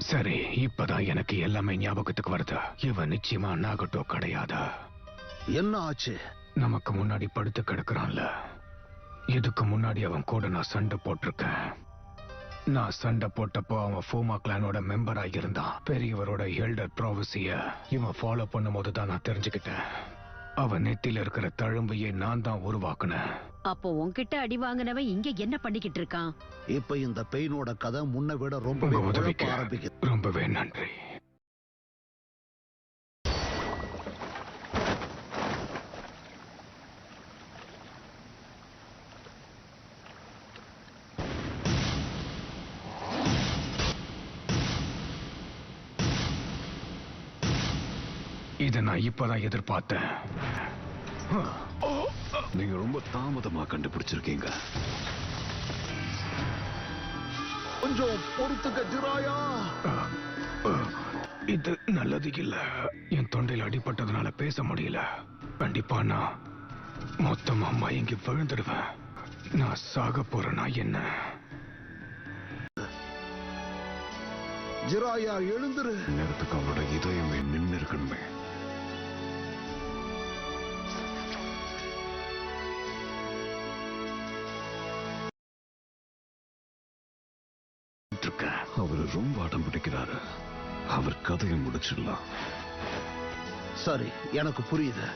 சரி, இப்பதான் எனக்கு எல்லாமே ஞாபகத்துக்கு வருது. இவன் நிச்சயமா நாகட்டோ கிடையாதா? என்ன ஆச்சு? நமக்கு முன்னாடி படுத்து கிடக்குறான்ல, இதுக்கு முன்னாடி அவன் கூட நான் சண்டை போட்டிருக்கேன். நான் சண்டை போட்டப்போ அவன் ஃபோமா கிளானோட மெம்பரா இருந்தான். பெரியவரோட எல்டர் ப்ராவசிய இவன் ஃபாலோ பண்ணும் போது தான் நான் தெரிஞ்சுக்கிட்டேன். அவன் நெத்தில இருக்கிற தழும்பையே நான் தான் உருவாக்குனேன். அப்போ உன்கிட்ட அடி வாங்கினவன் இங்க என்ன பண்ணிக்கிட்டு இருக்கான்? இப்ப இந்த பெயினோட கதை முன்ன விட ரொம்ப உங்க உதவிக்கு ஆரம்பிக்குது. ரொம்பவே நன்றி. இதை நான் இப்பதான் எதிர்பார்த்தேன். நீங்க ரொம்ப தாமதமா கண்டுபிடிச்சிருக்கீங்க. கொஞ்சம் பொறுத்துக்க ஜிராயா. இது நல்லது இல்ல. என் தொண்டையில் அடிபட்டதுனால பேச முடியல. கண்டிப்பா நான் மொத்தமா மயங்கி விழுந்துடுவேன். நான் சாக போறேனா என்ன? ஜிராயா எழுந்துரு. நேரத்துக்கு அவனோட இதயமே நின்று இருக்கணுமே. அவரு ரொம்ப அடம் பிடிக்கிறாரு. அவர் கதையை முடிச்சிடலாம். சரி, எனக்கு புரியுது.